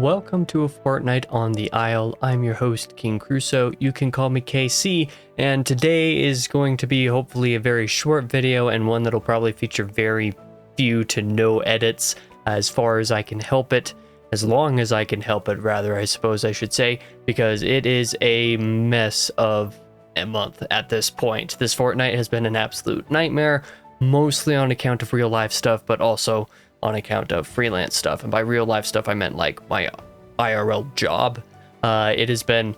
Welcome to a Fortnight on the Isle. I'm your host, King Crusoe. You can call me KC, and today is going to be hopefully a very short video and one that'll probably feature very few to no edits as far as I can help it. As long as I can help it, rather, I suppose I should say, because it is a mess of a month at this point. This fortnight has been an absolute nightmare, mostly on account of real life stuff, but also on account of freelance stuff. And by real life stuff, I meant like my IRL job. It has been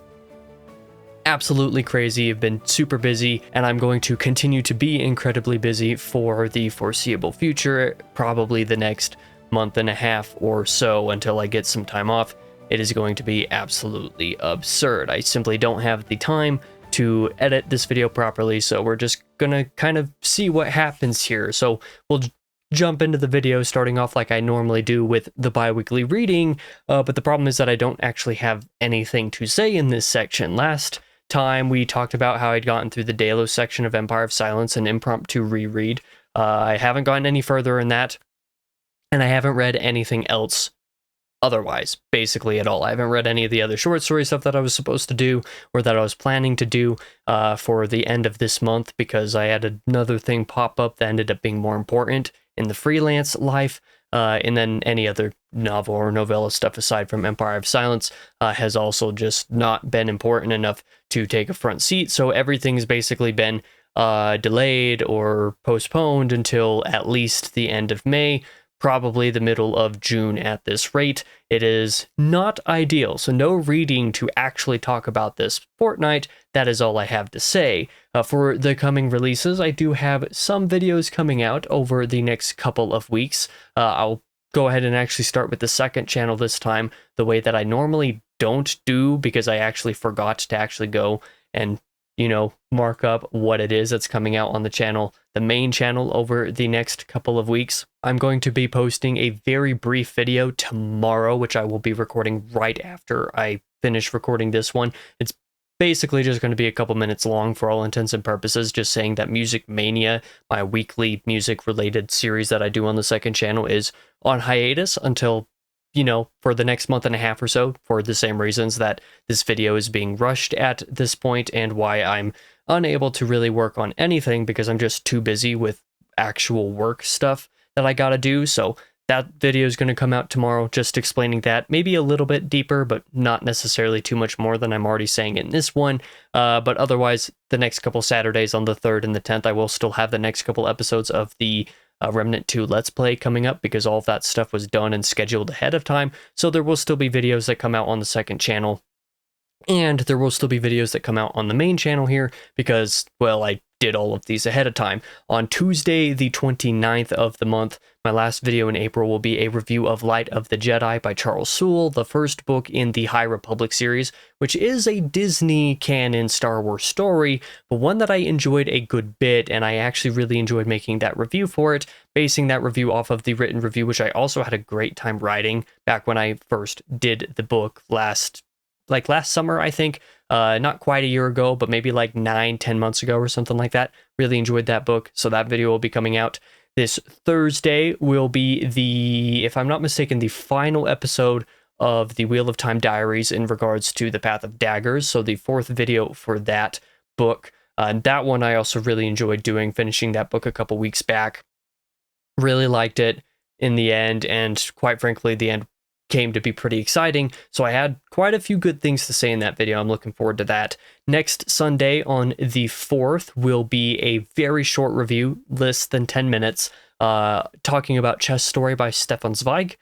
absolutely crazy. I've been super busy, and I'm going to continue to be incredibly busy for the foreseeable future, probably the next month and a half or so until I get some time off. It is going to be absolutely absurd. I simply don't have the time to edit this video properly, so we're just gonna kind of see what happens here. So we'll jump into the video starting off like I normally do with the bi-weekly reading, but the problem is that I don't actually have anything to say in this section. Last time we talked about how I'd gotten through the Delos section of Empire of Silence, an impromptu reread. I haven't gotten any further in that, and I haven't read anything else otherwise, basically at all. I haven't read any of the other short story stuff that I was supposed to do or that I was planning to do for the end of this month, because I had another thing pop up that ended up being more important in the freelance life, and then any other novel or novella stuff aside from Empire of Silence has also just not been important enough to take a front seat. So everything's basically been delayed or postponed until at least the end of May, probably the middle of June at this rate. It is not ideal, so no reading to actually talk about this fortnight. That is all I have to say. For the coming releases, I do have some videos coming out over the next couple of weeks. I'll go ahead and actually start with the second channel this time, the way that I normally don't do, because I actually forgot to actually go and mark up what it is that's coming out on the channel, the main channel, over the next couple of weeks. I'm going to be posting a very brief video tomorrow, which I will be recording right after I finish recording this one. It's basically just going to be a couple minutes long for all intents and purposes, just saying that Music Mania, my weekly music related series that I do on the second channel, is on hiatus until for the next month and a half or so, for the same reasons that this video is being rushed at this point, and why I'm unable to really work on anything because I'm just too busy with actual work stuff that I gotta do. So that video is going to come out tomorrow, just explaining that, maybe a little bit deeper, but not necessarily too much more than I'm already saying in this one. But otherwise, the next couple Saturdays on the 3rd and the 10th, I will still have the next couple episodes of the Remnant 2 Let's Play coming up, because all of that stuff was done and scheduled ahead of time. So there will still be videos that come out on the second channel, and there will still be videos that come out on the main channel here, because, well, I did all of these ahead of time. On Tuesday, the 29th of the month, my last video in April will be a review of Light of the Jedi by Charles Soule, the first book in the High Republic series, which is a Disney canon Star Wars story, but one that I enjoyed a good bit, and I actually really enjoyed making that review for it, basing that review off of the written review, which I also had a great time writing back when I first did the book last summer, I think. Not quite a year ago, but maybe like 9-10 months ago or something like that. Really enjoyed that book, so that video will be coming out. This Thursday will be the, if I'm not mistaken, the final episode of the Wheel of Time Diaries in regards to the Path of Daggers, so the 4th video for that book. That one I also really enjoyed doing, finishing that book a couple weeks back. Really liked it in the end, and quite frankly, the end came to be pretty exciting, so I had quite a few good things to say in that video. I'm looking forward to that. Next Sunday on the 4th will be a very short review, less than 10 minutes, talking about Chess Story by Stefan Zweig,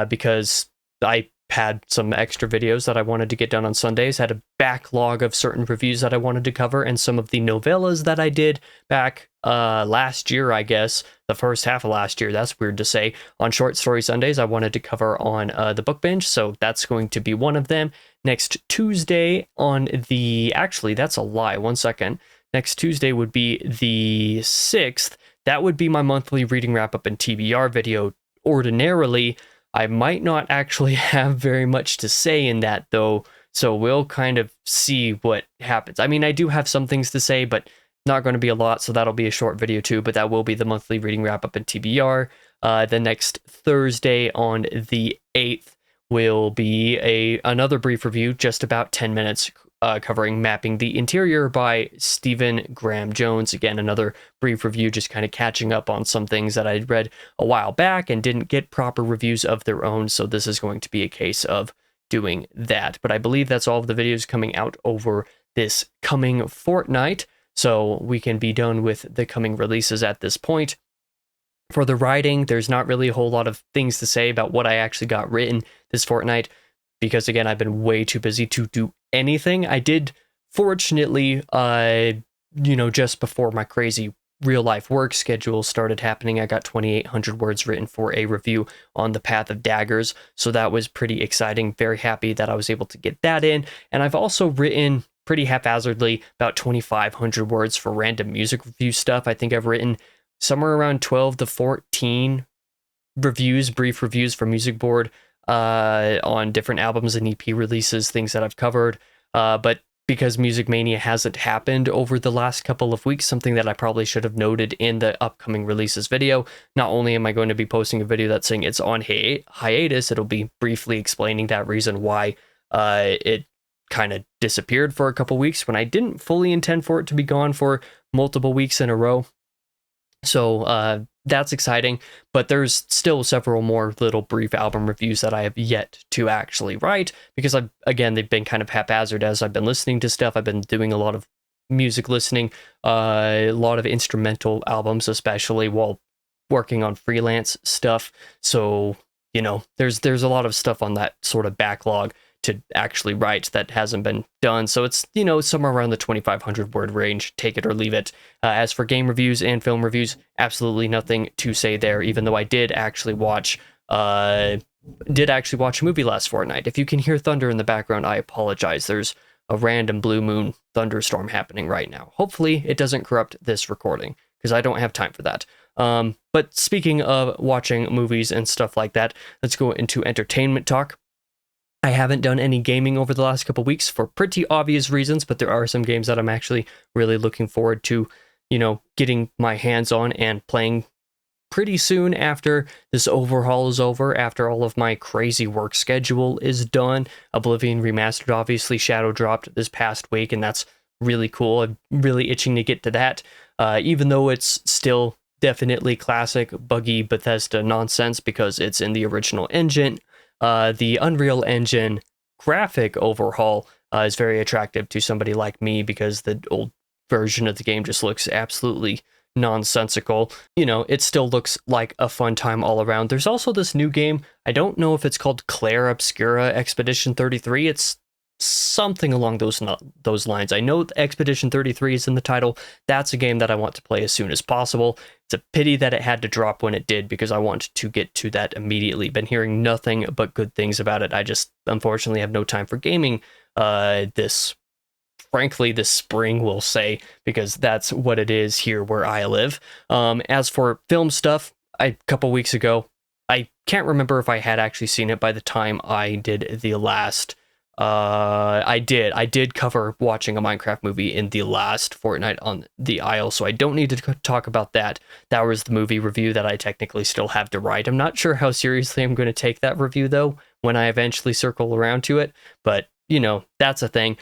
because I had some extra videos that I wanted to get done on Sundays, had a backlog of certain reviews that I wanted to cover, and some of the novellas that I did back last year, I guess, the first half of last year, that's weird to say, on Short Story Sundays, I wanted to cover on the book bench, so that's going to be one of them. Next Tuesday on the, actually, that's a lie, one second. Next Tuesday would be the 6th. That would be my monthly reading wrap-up and TBR video. Ordinarily, I might not actually have very much to say in that, though, so we'll kind of see what happens. I mean, I do have some things to say, but not going to be a lot, so that'll be a short video too, but that will be the monthly reading wrap-up and TBR. The next Thursday on the 8th will be another brief review, just about 10 minutes, covering Mapping the Interior by Stephen Graham Jones. Again, another brief review, just kind of catching up on some things that I'd read a while back and didn't get proper reviews of their own, so this is going to be a case of doing that. But I believe that's all of the videos coming out over this coming fortnight, so we can be done with the coming releases at this point. For the writing, there's not really a whole lot of things to say about what I actually got written this fortnight, because again, I've been way too busy to do anything. I did, fortunately, just before my crazy real life work schedule started happening, I got 2,800 words written for a review on The Path of Daggers, so that was pretty exciting. Very happy that I was able to get that in. And I've also written pretty haphazardly about 2,500 words for random music review stuff. I think I've written somewhere around 12 to 14 reviews, brief reviews for Music Board on different albums and EP releases, things that I've covered. But because Music Mania hasn't happened over the last couple of weeks, something that I probably should have noted in the upcoming releases video, not only am I going to be posting a video that's saying it's on hiatus, it'll be briefly explaining that reason why it kind of disappeared for a couple weeks when I didn't fully intend for it to be gone for multiple weeks in a row. So that's exciting, but there's still several more little brief album reviews that I have yet to actually write, because they've been kind of haphazard as I've been listening to stuff. I've been doing a lot of music listening, a lot of instrumental albums, especially while working on freelance stuff. So, there's a lot of stuff on that sort of backlog to actually write that hasn't been done. So it's, somewhere around the 2,500 word range, take it or leave it. As for game reviews and film reviews, absolutely nothing to say there, even though I did actually watch a movie last fortnight. If you can hear thunder in the background, I apologize. There's a random blue moon thunderstorm happening right now. Hopefully it doesn't corrupt this recording, because I don't have time for that. But speaking of watching movies and stuff like that, let's go into entertainment talk. I haven't done any gaming over the last couple weeks for pretty obvious reasons, but there are some games that I'm actually really looking forward to, getting my hands on and playing pretty soon after this overhaul is over, after all of my crazy work schedule is done. Oblivion Remastered obviously shadow dropped this past week, and that's really cool. I'm really itching to get to that, even though it's still definitely classic buggy Bethesda nonsense because it's in the original engine. The Unreal Engine graphic overhaul is very attractive to somebody like me, because the old version of the game just looks absolutely nonsensical. It still looks like a fun time all around. There's also this new game. I don't know if it's called Claire Obscura Expedition 33. It's something along those lines. I know Expedition 33 is in the title. That's a game that I want to play as soon as possible. It's a pity that it had to drop when it did, because I want to get to that immediately. Been hearing nothing but good things about it. I just unfortunately have no time for gaming this spring, we'll say, because that's what it is here where I live. As for film stuff, a couple weeks ago, I can't remember if I had actually seen it by the time I did the last I did cover watching a Minecraft movie in the last Fortnight on the Isle, so I don't need to talk about that. That was the movie review that I technically still have to write. I'm not sure how seriously I'm going to take that review, though, when I eventually circle around to it, but, that's a thing.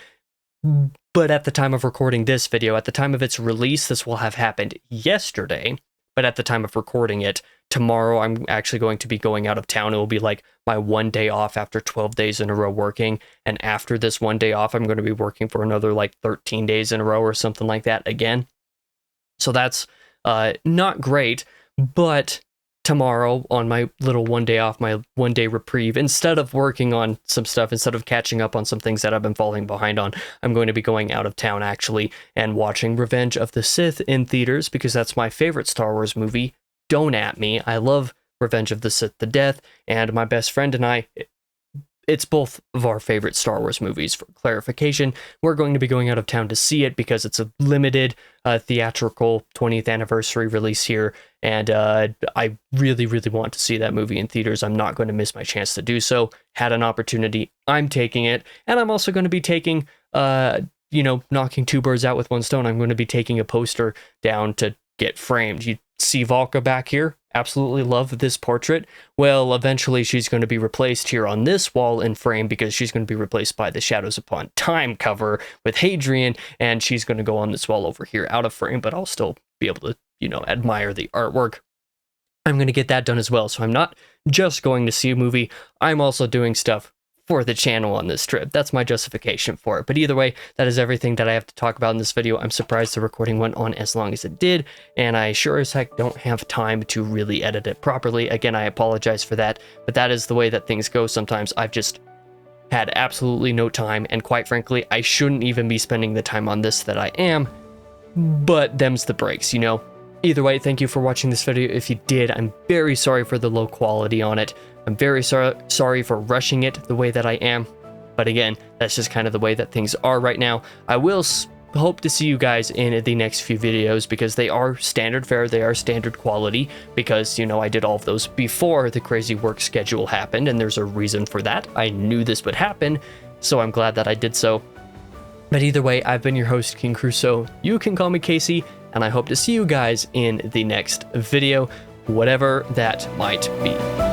But at the time of recording this video, at the time of its release, this will have happened yesterday, but at the time of recording it, tomorrow I'm actually going to be going out of town. It will be like my one day off after 12 days in a row working. And after this one day off, I'm going to be working for another like 13 days in a row or something like that again. So that's not great. But tomorrow, on my little one day off, my one day reprieve, instead of working on some stuff, instead of catching up on some things that I've been falling behind on, I'm going to be going out of town actually and watching Revenge of the Sith in theaters, because that's my favorite Star Wars movie. Don't at me. I love Revenge of the Sith to death, and my best friend and I, it's both of our favorite Star Wars movies. For clarification, we're going to be going out of town to see it because it's a limited theatrical 20th anniversary release here, and I really, really want to see that movie in theaters. I'm not going to miss my chance to do so. Had an opportunity, I'm taking it, and I'm also going to be taking, knocking two birds out with one stone. I'm going to be taking a poster down to get framed. You see Valka back here? absolutely love this portrait. Well, eventually she's going to be replaced here on this wall in frame because she's going to be replaced by the Shadows Upon Time cover with Hadrian, and she's going to go on this wall over here out of frame, but I'll still be able to, admire the artwork. I'm going to get that done as well, so I'm not just going to see a movie, I'm also doing stuff for the channel on this trip. That's my justification for it. But either way, that is everything that I have to talk about in this video. I'm surprised the recording went on as long as it did, and I sure as heck don't have time to really edit it properly. Again, I apologize for that, but that is the way that things go sometimes. I've just had absolutely no time, and quite frankly, I shouldn't even be spending the time on this that I am, but them's the breaks, Either way, thank you for watching this video. If you did, I'm very sorry for the low quality on it. I'm very sorry for rushing it the way that I am. But again, that's just kind of the way that things are right now. I will hope to see you guys in the next few videos because they are standard fare, they are standard quality because, I did all of those before the crazy work schedule happened, and there's a reason for that. I knew this would happen, so I'm glad that I did so. But either way, I've been your host, King Crusoe. You can call me Casey, and I hope to see you guys in the next video, whatever that might be.